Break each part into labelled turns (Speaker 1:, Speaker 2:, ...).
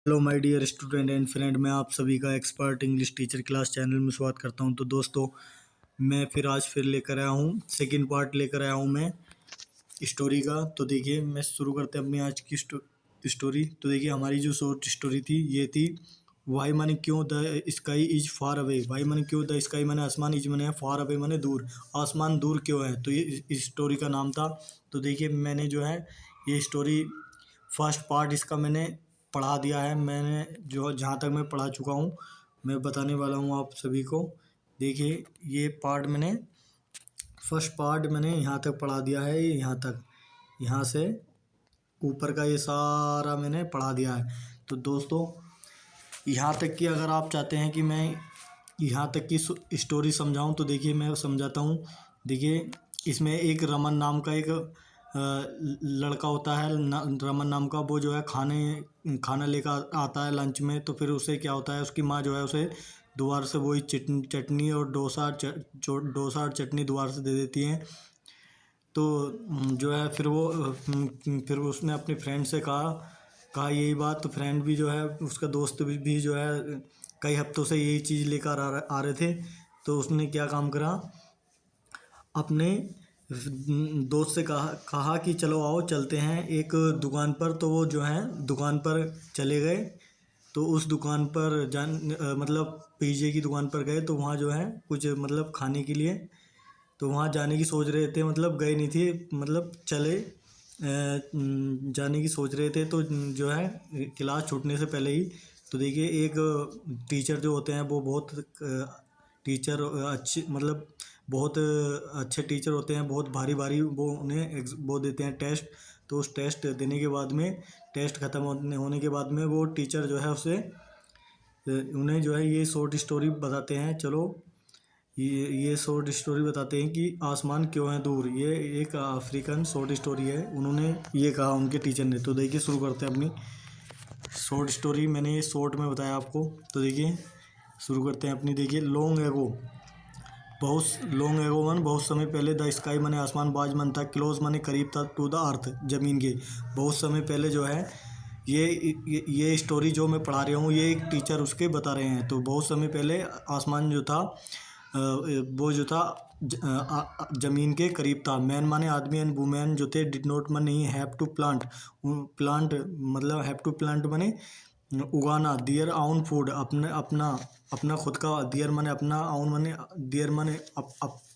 Speaker 1: Hello my dear student and friend, मैं आप सभी का expert English teacher class channel में स्वागत करता हूं। तो दोस्तों, मैं आज लेकर आया हूं, सेकंड पार्ट लेकर आया हूं मैं स्टोरी का। तो देखिए, मैं शुरू करते हैं अपनी आज की स्टोरी। तो देखिए, हमारी जो शॉर्ट स्टोरी थी ये थी वाई माने क्यों the sky is far away. Why माने क्यों, द स्काई माने आसमान, इज माने फार अवे माने दूर, आसमान दूर क्यों है। तो ये इस स्टोरी का नाम था। तो देखिए, मैंने जो है ये स्टोरी फर्स्ट पार्ट इसका मैंने पढ़ा दिया है। मैंने जो जहाँ तक मैं पढ़ा चुका हूँ मैं बताने वाला हूँ आप सभी को। देखिए, ये पार्ट मैंने फर्स्ट पार्ट मैंने यहाँ तक पढ़ा दिया है, यहाँ तक, यहाँ से ऊपर का ये सारा मैंने पढ़ा दिया है। तो दोस्तों, यहाँ तक कि अगर आप चाहते हैं कि मैं यहाँ तक की स्टोरी समझाऊँ तो देखिए मैं समझाता हूँ। देखिए, इसमें एक रमन नाम का एक लड़का होता है, रमन नाम का। वो जो है खाना लेकर आता है लंच में। तो फिर उसे क्या होता है, उसकी माँ जो है उसे दोबारा से वही चटनी और डोसा और चटनी दोबारा से दे देती हैं। तो जो है फिर उसने अपने फ्रेंड से कहा यही बात। तो फ्रेंड भी जो है, उसका दोस्त भी जो है कई हफ्तों से यही चीज़ लेकर आ रहे थे। तो उसने क्या काम करा, अपने दोस्त से कहा कि चलो आओ चलते हैं एक दुकान पर। तो वो जो है दुकान पर चले गए। तो उस दुकान पर मतलब पिज़्ज़े की दुकान पर गए। तो वहाँ जो है कुछ मतलब खाने के लिए, तो वहाँ जाने की सोच रहे थे, मतलब गए नहीं थे, मतलब चले जाने की सोच रहे थे। तो जो है क्लास छूटने से पहले ही, तो देखिए एक टीचर जो होते हैं वो बहुत टीचर अच्छे, मतलब बहुत अच्छे टीचर होते हैं, बहुत भारी भारी वो उन्हें वो देते हैं टेस्ट। तो उस टेस्ट देने के बाद में, टेस्ट ख़त्म होने के बाद में वो टीचर जो है उसे उन्हें जो है ये शॉर्ट स्टोरी बताते हैं। चलो, ये शॉर्ट स्टोरी बताते हैं कि आसमान क्यों है दूर। ये एक अफ्रीकन शॉर्ट स्टोरी है, उन्होंने ये कहा उनके टीचर ने। तो देखिए, शुरू करते हैं अपनी शॉर्ट स्टोरी। मैंने ये शॉर्ट में बताया आपको। तो देखिए, शुरू करते हैं अपनी। देखिए, लॉन्ग एगो मन बहुत समय पहले, द स्काई माने आसमान, बाज मन था, क्लोज माने करीब था, टू द अर्थ जमीन के। बहुत समय पहले जो है ये स्टोरी जो मैं पढ़ा रहा हूँ, ये एक टीचर उसके बता रहे हैं। तो बहुत समय पहले आसमान जो था वो जो था जमीन के करीब था। मैन माने आदमी एंड वुमेन जो थे डिड नॉट माने नहीं हैव टू प्लांट, प्लांट मतलब हैव टू प्लांट माने उगाना, दियर आउन फूड अपने अपना अपना खुद का, दियर माने अपना, आउन माने दियर माने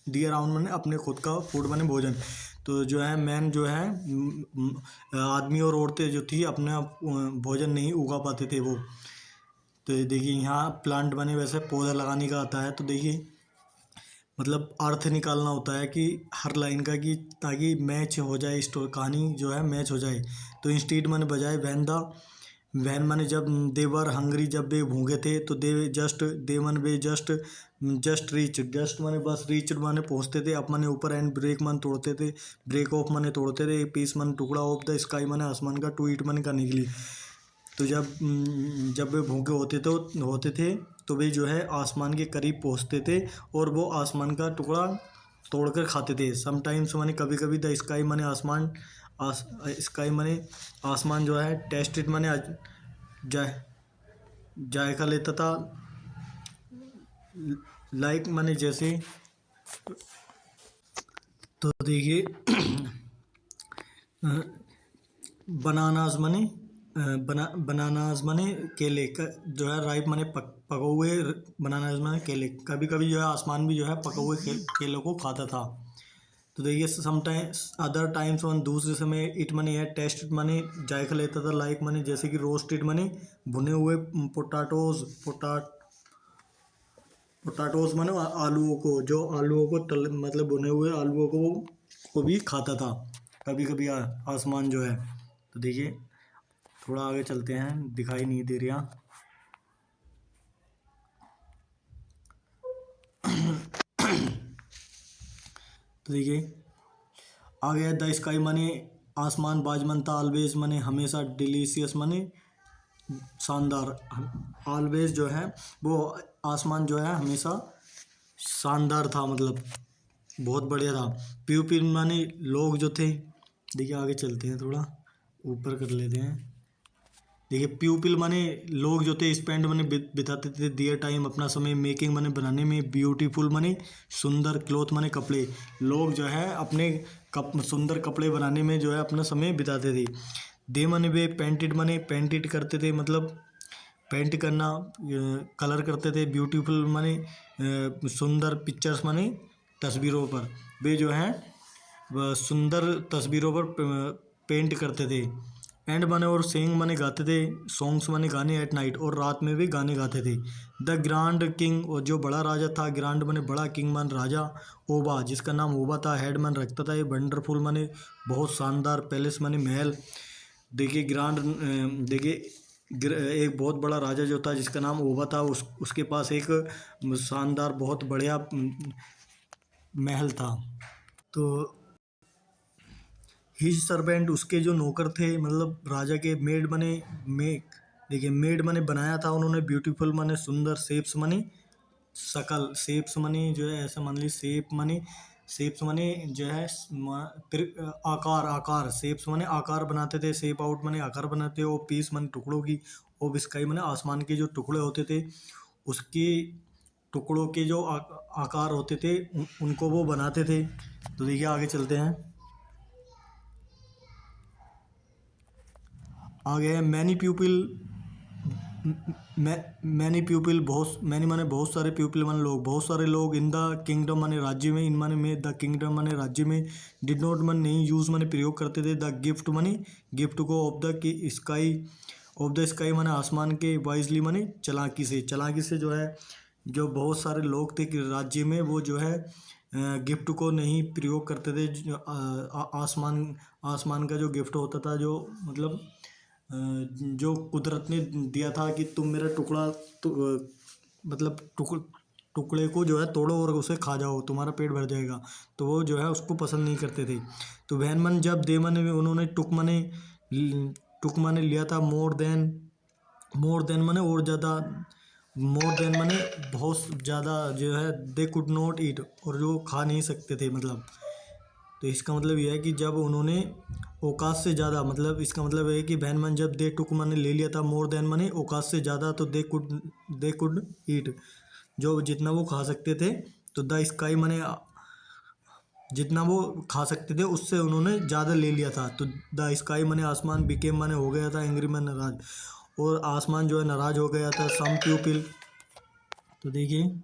Speaker 1: दियर आउन माने अपने खुद का, फूड माने भोजन। तो जो है मैन जो है आदमी और औरतें जो थी अपना भोजन नहीं उगा पाते थे वो। तो देखिए, यहाँ प्लांट माने वैसे पौधा लगाने का आता है। तो देखिए, मतलब अर्थ निकालना होता है कि हर लाइन का, कि ताकि मैच हो जाए, स्टोरी कहानी जो है मैच हो जाए। तो इंस्टीड मैंने बजाय वैन माने जब देवर हंगरी, जब वे भूखे थे। तो दे मन वे जस्ट रीच, जस्ट माने बस, रीच माने पहुँचते थे, अप माने ऊपर, एंड ब्रेक मन तोड़ते थे, ब्रेक ऑफ माने तोड़ते थे, पीस मन टुकड़ा, ऑफ द स्काई माने आसमान का, टू ईट माने खाने के लिए। तो जब वे भूखे होते थे तो वे जो है आसमान के करीब पहुँचते थे और वो आसमान का टुकड़ा तोड़कर खाते थे। समटाइम्स माने कभी कभी, द स्काई माने आसमान, स्काई माने आसमान जो है, टेस्टेड माने जाय जायका लेता था, लाइक माने जैसे। तो देखिए, बनानाज माने बनानाज माने केले का जो है, राइप माने पके हुए, बनानाज माने केले। कभी कभी जो है आसमान भी जो है पके हुए केलों को खाता था। तो देखिए, समटाइम्स अदर टाइम्स वन, दूसरे समय, इट मनी है, टेस्ट मनी जायका लेता था, लाइक मनी जैसे कि, रोस्टेड मनी भुने हुए, पोटाटोज मने आलूओं को, जो आलूओं को तल मतलब भुने हुए आलूओं को भी खाता था कभी कभी आसमान जो है। तो देखिए, थोड़ा आगे चलते हैं, दिखाई नहीं दे रहा। तो देखिए, आ गया, द स्काई मने आसमान, बाज मनता, ऑलवेज मने हमेशा, डिलीशियस मने शानदार। ऑलवेज जो है वो आसमान जो है हमेशा शानदार था, मतलब बहुत बढ़िया था। पीपल माने लोग जो थे। देखिए, आगे चलते हैं, थोड़ा ऊपर कर लेते हैं। देखिए प्यूपिल माने लोग जो थे स्पेंड माने बिताते थे दियर टाइम अपना समय मेकिंग माने बनाने में, ब्यूटीफुल माने सुंदर, क्लोथ माने कपड़े, लोग जो है अपने सुंदर कपड़े बनाने में जो है अपना समय बिताते थे। दे माने वे पेंटेड माने पेंटेड करते थे, मतलब पेंट करना, कलर करते थे। ब्यूटीफुल माने सुंदर, पिक्चर्स माने तस्वीरों पर, वे जो हैं वह सुंदर तस्वीरों पर पेंट करते थे। एंड माने और सिंग माने गाते थे, सॉन्ग्स माने गाने एट नाइट, और रात में भी गाने गाते थे। द ग्रांड किंग, और जो बड़ा राजा था, ग्रांड माने बड़ा, किंग मान राजा, ओबा जिसका नाम ओबा था, हेड मान रखता था। ये वंडरफुल माने बहुत शानदार, पैलेस माने महल। देखिए ग्रांड, देखिए एक बहुत बड़ा राजा जो था जिसका नाम ओबा था, उसके पास एक शानदार बहुत बढ़िया महल था। तो हिज सर्वेंट, उसके जो नौकर थे, मतलब राजा के मेड बने, मेक देखिए मेड बने बनाया था उन्होंने, ब्यूटीफुल माने सुंदर, शेप्स माने शकल, शेप्स माने जो है ऐसा मान ली, शेप्स माने जो है आकार, आकार, शेप्स माने आकार बनाते थे, शेप आउट माने आकार बनाते, और पीस माने टुकड़ों की, और स्काई माने आसमान के जो टुकड़े होते थे, उसके टुकड़ों के जो आकार होते थे उनको वो बनाते थे। तो देखिए आगे चलते हैं। आगे है मैनी प्यूपिल, मैनी प्यूपिल, बहुत मैनी माने बहुत सारे, प्यूपिल माने लोग, बहुत सारे लोग, इन द किंगडम माने राज्य में, इन माने में, द किंगडम माने राज्य में, डिड नॉट माने नहीं, यूज माने प्रयोग करते थे, द गिफ्ट माने गिफ्ट को, of the sky, of the sky माने आसमान के, वाइजली माने चालाकी से, चालाकी से जो है, जो बहुत सारे लोग थे कि राज्य में, वो जो है गिफ्ट को नहीं प्रयोग करते थे। आसमान, आसमान का जो गिफ्ट होता था, जो मतलब जो कुदरत ने दिया था कि तुम मेरा टुकड़ा मतलब टुकड़े को जो है तोड़ो और उसे खा जाओ, तुम्हारा पेट भर जाएगा, तो वो जो है उसको पसंद नहीं करते थे। तो वैन मन जब दे मन उन्होंने टुक माने लिया था, मोर देन माने और ज़्यादा, मोर देन माने बहुत ज़्यादा जो है, दे कुड नॉट ईट, और जो खा नहीं सकते थे मतलब। तो इसका मतलब यह है कि जब उन्होंने औकात से ज़्यादा, मतलब इसका मतलब है कि बहन मन जब दे टुक माने ले लिया था, मोर देन माने औकात से ज़्यादा, तो दे कुड ईट, जो जितना वो खा सकते थे, तो द स्काई माने जितना वो खा सकते थे उससे उन्होंने ज़्यादा ले लिया था। तो द स्काई माने आसमान, बिकेम माने हो गया था, एंग्री मैन नाराज, और आसमान जो है नाराज हो गया था। सम प्यूपिल, तो देखिए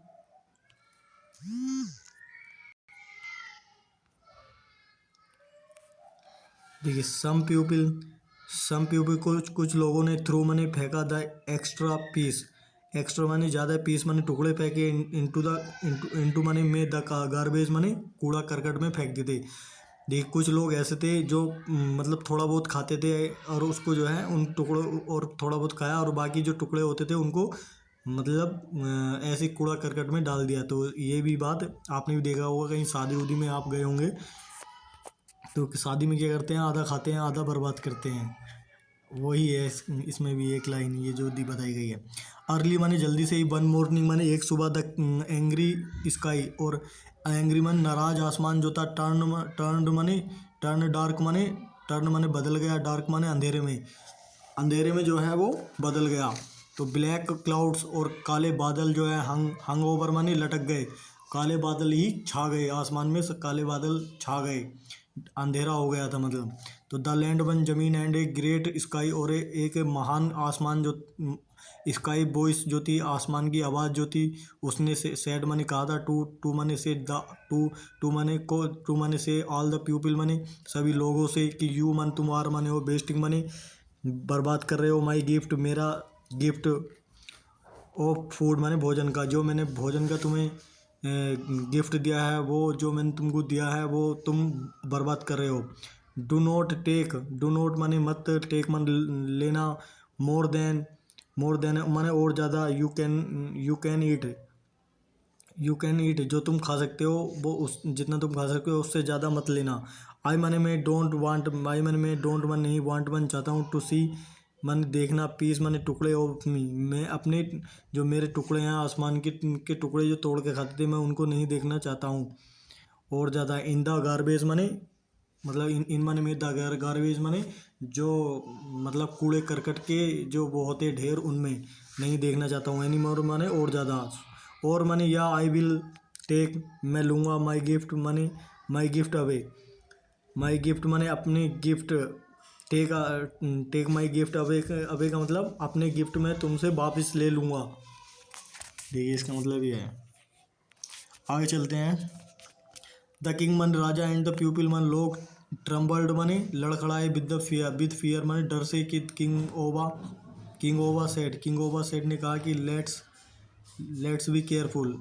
Speaker 1: सम पीपल कुछ लोगों ने थ्रू माने फेंका, द एक्स्ट्रा पीस, एक्स्ट्रा माने ज़्यादा, पीस माने टुकड़े फेंके, इंटू माने में, द गार्बेज माने कूड़ा करकट में फेंक देते। देखिए कुछ लोग ऐसे थे जो मतलब थोड़ा बहुत खाते थे, और उसको जो है उन टुकड़ों, और थोड़ा बहुत खाया, और बाकी जो टुकड़े होते थे उनको मतलब ऐसे कूड़ा करकट में डाल दिया। तो ये भी बात आपने भी देखा होगा, कहीं शादी उदी में आप गए होंगे, तो शादी में क्या करते हैं, आधा खाते हैं आधा बर्बाद करते हैं। वही है इसमें भी एक लाइन ये जो दी बताई गई है। अर्ली माने जल्दी से ही, वन मॉर्निंग माने एक सुबह, द एंग्री स्काई, और एंग्री मन नाराज आसमान जो था, टर्न डार्क माने, टर्न माने बदल गया, डार्क माने अंधेरे में, अंधेरे में जो है वो बदल गया। तो ब्लैक क्लाउड्स, और काले बादल जो है, हंग ओवर माने लटक गए, काले बादल ही छा गए आसमान में, काले बादल छा गए, अंधेरा हो गया था मतलब। तो द लैंड वन जमीन, एंड ए ग्रेट स्काई, और एक महान आसमान, जो स्काई वॉइस जो थी, आसमान की आवाज़ जो थी, उसने से सैड माने कहा था, टू माने से, द टू माने से ऑल द पीपल माने सभी लोगों से, कि यू मन तुम, आर माने हो, बेस्टिंग माने बर्बाद कर रहे हो, माई गिफ्ट मेरा गिफ्ट, ऑफ फूड माने भोजन का, जो मैंने भोजन का तुम्हें गिफ्ट दिया है, वो जो मैंने तुमको दिया है वो तुम बर्बाद कर रहे हो। डू नॉट माने मत, टेक मान लेना, मोर देन माने और ज़्यादा, यू कैन ईट जो तुम खा सकते हो, वो उस जितना तुम खा सकते हो उससे ज़्यादा मत लेना। आई माने मैं डोंट वांट, आई माने मैं डोंट मन नहीं, वांट मन चाहता हूँ, टू सी मन देखना, पीस माने टुकड़े ऑफ मी, मैं अपने जो मेरे टुकड़े हैं आसमान के टुकड़े जो तोड़ के खाते थे, मैं उनको नहीं देखना चाहता हूँ। और ज़्यादा इन द गार्बेज माने मतलब इन माने में द गार्बेज माने जो मतलब कूड़े करकट के जो वो होते ढेर उनमें नहीं देखना चाहता हूँ। एनी मोर माने और ज़्यादा। और माने या आई विल टेक मैं लूँगा माई गिफ्ट माने my gift away. My gift माने अपने gift. Take take my gift away away का मतलब अपने गिफ्ट में तुमसे वापस ले लूँगा। देखिए इसका मतलब ये है। आगे चलते हैं। द किंग मन राजा एंड द पीपल मन लोग ट्रम्बल्ड माने लड़खड़ाए विद फियर माने डर से कि किंग ओवा सेड ने कहा कि लेट्स बी केयरफुल।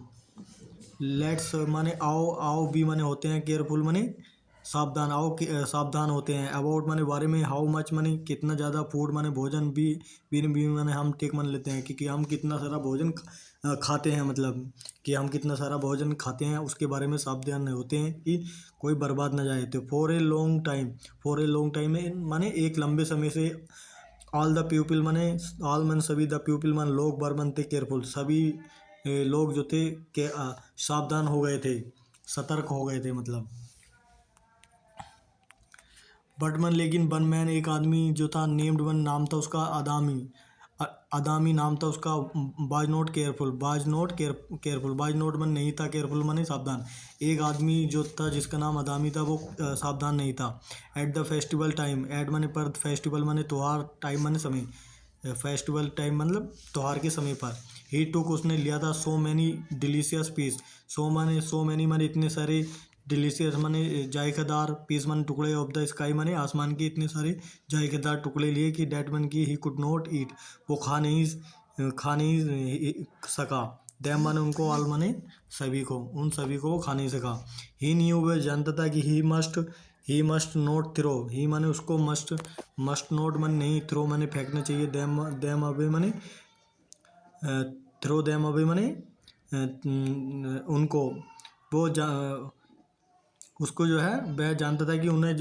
Speaker 1: लेट्स माने आओ, आओ बी माने होते हैं, केयरफुल माने सावधान, आओ सावधान होते हैं। अबाउट माने बारे में, हाउ मच माने कितना ज़्यादा, फूड माने भोजन, बी माने हम टेक मान लेते हैं कि हम कितना सारा भोजन खाते हैं, मतलब कि हम कितना सारा भोजन खाते हैं उसके बारे में सावधान होते हैं कि कोई बर्बाद ना जाए। तो फॉर ए लॉन्ग टाइम में माने एक लंबे समय से, ऑल द पीपल माने ऑल मन सभी, द पीपल मान लोग, बर बनते केयरफुल सभी लोग जो थे के सावधान हो गए थे, सतर्क हो गए थे मतलब। बट मन लेकिन वन मैन एक आदमी जो था, नेम्ड वन नाम था उसका अदामी, अदामी नाम था उसका। बाज नोट केयरफुल, बाज नोट मन नहीं था, केयरफुल माने सावधान। एक आदमी जो था जिसका नाम अदामी था वो सावधान नहीं था। At the festival time, at माने पर, फेस्टिवल माने त्योहार, टाइम माने समय, फेस्टिवल टाइम मतलब त्योहार के समय पर। ही टुक उसने लिया था so many delicious piece, so many माने इतने सारे, डिलीशियस माने जायकेदार, पीस माने टुकड़े, ऑफ द स्काई माने आसमान के इतने सारे जायकेदार टुकड़े लिए कि डैट मन की ही कुड नॉट ईट वो खा नहीं सका। दैम माने उनको, ऑल माने सभी को, उन सभी को वो खा नहीं सका। ही न्यू वह जानता था कि ही मस्ट नोट थ्रो, ही माने उसको, मस्ट नोट माने नहीं, थ्रो माने फेंकना चाहिए, दैम अवे माने थ्रो दैम अवे माने उनको, वो उसको जो है वह जानता था कि उन्हें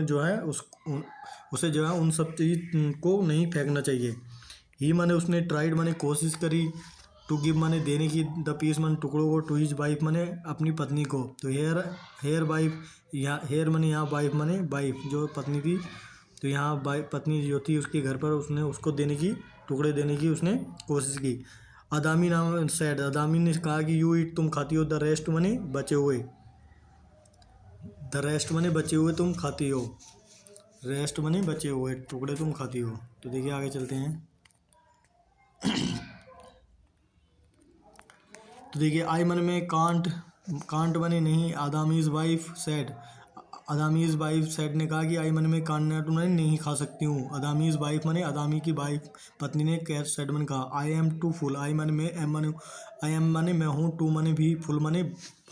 Speaker 1: जो है उसे जो है उन सब चीज को नहीं फेंकना चाहिए। ही माने उसने ट्राइड माने कोशिश करी, टू गिव माने देने की, द पीस माने टुकड़ों को, टू हिज वाइफ माने अपनी पत्नी को। तो हेयर वाइफ, यहाँ हेयर माने यहाँ, वाइफ माने वाइफ जो पत्नी थी। तो यहाँ वाइफ पत्नी जो थी उसके घर पर उसने उसको देने की, टुकड़े देने की उसने कोशिश की। अदामी नाम सैड, अदामी ने कहा कि यू ईट तुम खाती हो, द रेस्ट माने बचे हुए, द रेस्ट माने बचे हुए तुम खाती हो, रेस्ट माने बचे हुए टुकड़े तुम खाती हो। तो देखिए आगे चलते हैं। तो देखिए आई मन में कांट माने नहीं, आदामीज वाइफ सेड, अदामीज वाइफ सेड ने कहा कि आई मन में कांट नॉट माने नहीं खा सकती हूँ। अदामीज वाइफ माने अदामी की वाइफ पत्नी ने कैट सेड मन कहा, आई एम टू फुल, आई मन में एम माने, आई एम माने मैं हूँ, टू माने भी, फुल माने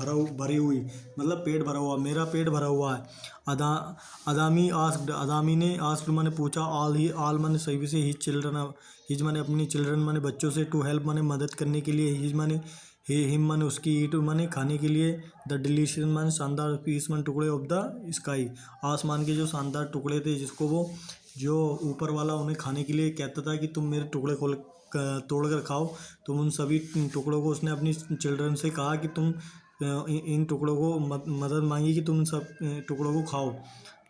Speaker 1: भरी हुई, मतलब पेट भरा हुआ, मेरा पेट भरा हुआ है। अदामी ने आस्क्ड माने पूछा, ऑल माने सभी से, हिज माने अपनी, चिल्ड्रन माने बच्चों से, टू हेल्प माने मदद करने के लिए, हिज माने हिम माने उसकी, ईट माने खाने के लिए, द डिलीशियस माने शानदार, पीस माने टुकड़े, ऑफ द स्काई आसमान के जो शानदार टुकड़े थे, जिसको वो जो ऊपर वाला उन्हें खाने के लिए कहता था कि तुम मेरे टुकड़े तोड़ कर खाओ। तुम उन सभी टुकड़ों को, उसने अपनी चिल्ड्रन से कहा कि तुम इन टुकड़ों को मदद मांगी कि तुम सब टुकड़ों को खाओ।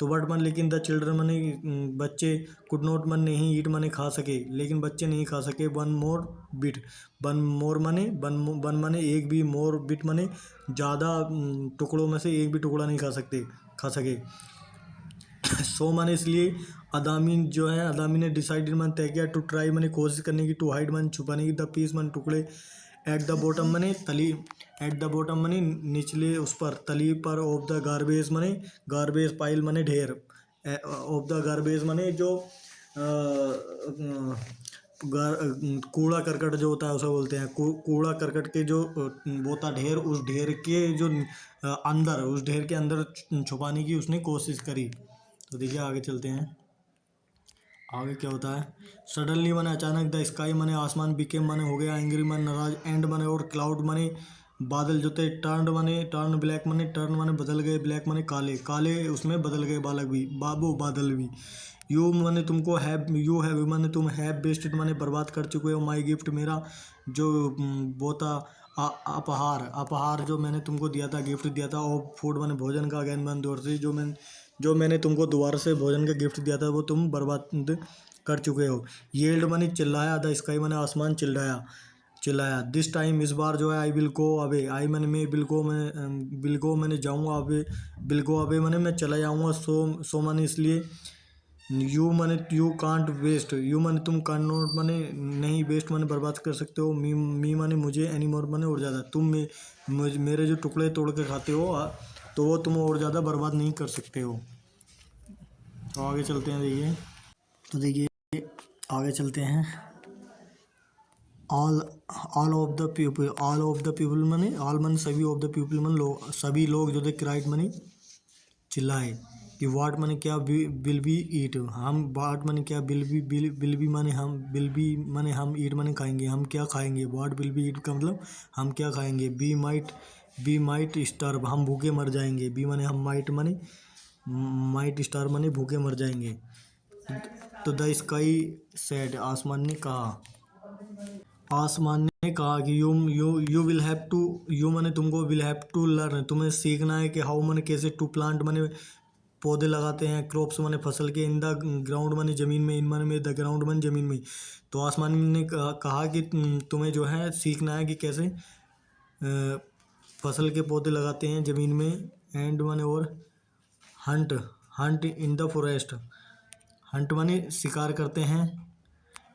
Speaker 1: तो बट मन लेकिन द चिल्ड्रन माने बच्चे, कुड नॉट मन नहीं, ईट माने खा सके, लेकिन बच्चे नहीं खा सके। वन मोर बिट, वन माने एक भी, मोर बिट माने ज़्यादा, टुकड़ों में से एक भी टुकड़ा नहीं खा सके। सो माने इसलिए अदामी ने डिसाइडेड मन तय किया, टू ट्राई माने कोशिश करने की, टू हाइड मन छुपाने की, द पीस मन टुकड़े, एट द बॉटम माने तली, एट द बॉटम माने निचले उस पर, तली पर, ऑफ द गार्बेज माने गार्बेज पाइल माने ढेर, ऑफ द गार्बेज माने जो कूड़ा करकट जो होता है उसे बोलते हैं, कूड़ा करकट के जो वो था ढेर, उस ढेर के जो अंदर, उस ढेर के अंदर छुपाने की उसने कोशिश करी। तो देखिए आगे चलते हैं, आगे क्या होता है। सडनली माने अचानक, द स्काई माने आसमान, बिकेम माने हो गया, एंग्री माने नाराज, एंड माने और, क्लाउड माने बादल जो थे, टर्न ब्लैक माने बदल गए, ब्लैक माने काले, काले उसमें बदल गए, बादल भी। यू माने तुमको, हैव माने तुम, हैव वेस्टेड माने बर्बाद कर चुके हो, माई गिफ्ट मेरा जो वो था, अपहार जो मैंने तुमको दिया था, गिफ्ट दिया था, और फूड माने भोजन का, अगेन मन दूर से जो मैं जो मैंने तुमको दोबारा से भोजन का गिफ्ट दिया था वो तुम बर्बाद कर चुके हो। येल्ड माने चिल्लाया, द स्काई माने आसमान चिल्लाया। दिस टाइम इस बार जो है आई विल गो अवे, आई मैंने मैं विल गो मैंने जाऊँगा अवे, विल गो अवे मैंने मैं चला जाऊँगा, सो माने इसलिए, यू माने यू कांट वेस्ट, यू माने तुम कांट नॉट माने नहीं, वेस्ट माने बर्बाद कर सकते हो, मी माने मुझे, एनी मोर माने और ज़्यादा, तुम मेरे जो टुकड़े तोड़ के खाते हो तो वो तुम और ज़्यादा बर्बाद नहीं कर सकते हो। तो आगे चलते हैं, देखिए तो देखिए आगे चलते हैं। All all of the people माने, ऑल माने सभी, ऑफ द पीपल माने लोग, सभी लोग जो थे क्राइड माने चिल्लाए कि वाट माने क्या, विल बी ईट, हम वाट माने क्या, विल बी माने हम, विल बी माने हम, ईट माने खाएंगे, हम क्या खाएंगे, वाट विल बी ईट का मतलब हम क्या खाएंगे, बी माइट स्टार्व, हम भूखे मर जाएंगे, बी माने हम, माइट स्टार माने भूखे मर जाएंगे। तो द स्काई सेड, आसमान ने कहा, कि you will have to, you माने तुमको, विल हैव टू लर्न, तुम्हें सीखना है कि हाउ माने कैसे, टू प्लांट माने पौधे लगाते हैं, क्रॉप्स माने फसल के, इन द ग्राउंड माने जमीन में, इन माने में, द ग्राउंड माने जमीन में। तो आसमान ने कहा कि तुम्हें जो है सीखना है कि कैसे फसल के पौधे लगाते हैं ज़मीन में, एंड माने और, Hunt Hunt in the forest, Hunt माने शिकार करते हैं,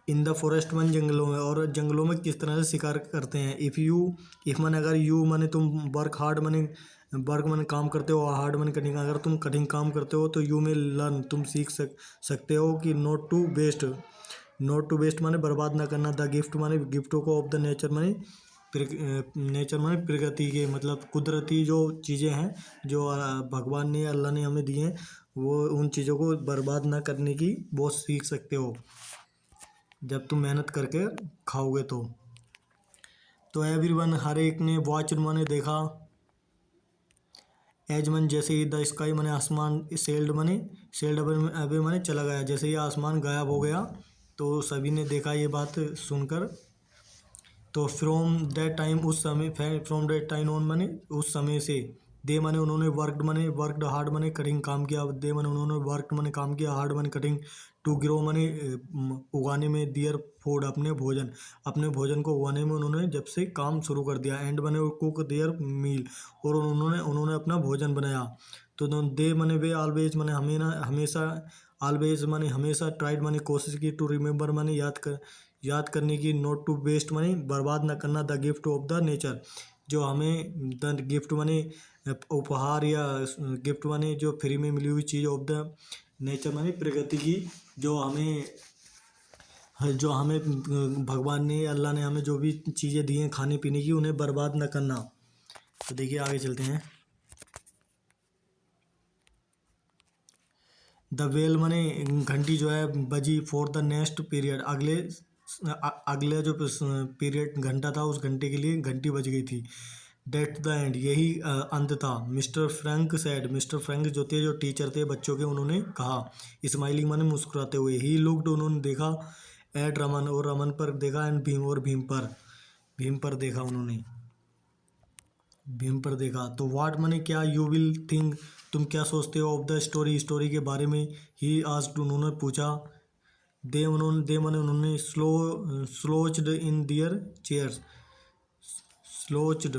Speaker 1: इन द फॉरेस्ट माने जंगलों में, और जंगलों में किस तरह से शिकार करते हैं। इफ़ माने अगर, यू माने तुम, वर्क माने काम करते हो, हार्ड माने कठिन, अगर तुम कठिन काम करते हो तो यू में लर्न, तुम सीख सकते हो कि नॉट टू वेस्ट माने बर्बाद ना करना, द गिफ्ट माने गिफ्टों को, ऑफ द नेचर माने प्रकृति के, मतलब कुदरती जो चीज़ें हैं जो भगवान ने, अल्लाह ने हमें दी हैं, वो उन चीज़ों को बर्बाद ना करने की वो सीख सकते हो जब तुम मेहनत करके खाओगे तो एवरीवन, हर एक ने, वॉच माने देखा, एज मन जैसे ही, द स्काई माने आसमान, सेल्ड अवे माने चला गया, जैसे ही आसमान गायब हो गया तो सभी ने देखा ये बात सुनकर। तो फ्रॉम दैट टाइम ऑन माने उस समय से, दे माने उन्होंने, वर्कड हार्ड माने कठिन काम किया, दे माने उन्होंने, वर्कड माने काम किया, हार्ड माने कठिन, टू ग्रो माने उगाने में, दियर फूड अपने भोजन को उगाने में उन्होंने जब से काम शुरू कर दिया, एंड माने कुक देयर मील, और उन्होंने अपना भोजन बनाया। तो दे माने वे, ऑलवेज माने हमेशा, ऑलवेज माने हमेशा, ट्राइड माने कोशिश की, टू रिमेंबर माने याद करने की, नॉट टू वेस्ट माने बर्बाद ना करना, the gift of the nature, जो हमें, द गिफ्ट माने उपहार, या गिफ्ट माने जो फ्री में मिली हुई चीज़, ऑफ द नेचर माने प्रकृति की, जो हमें भगवान ने, अल्लाह ने हमें जो भी चीज़ें दी हैं खाने पीने की, उन्हें बर्बाद ना करना। तो देखिए आगे चलते हैं। द बेल माने घंटी जो है बजी, फॉर द नेक्स्ट पीरियड, अगले जो पीरियड घंटा था उस घंटे के लिए घंटी बज गई थी। डेट द एंड, यही अंत था। मिस्टर फ्रैंक जो थे, जो टीचर थे बच्चों के, उन्होंने कहा, स्माइलिंग माने मुस्कुराते हुए, ही लुक्ड उन्होंने देखा, एट रमन और रमन पर देखा, एंड भीम और भीम पर देखा उन्होंने, भीम पर देखा। तो वाट माने क्या, यू विल थिंक तुम क्या सोचते हो, ऑफ द स्टोरी के बारे में, ही आस्क्ड उन्होंने पूछा, दे माने उन्होंने, स्लोच्ड इन दियर चेयर्स, स्लोच्ड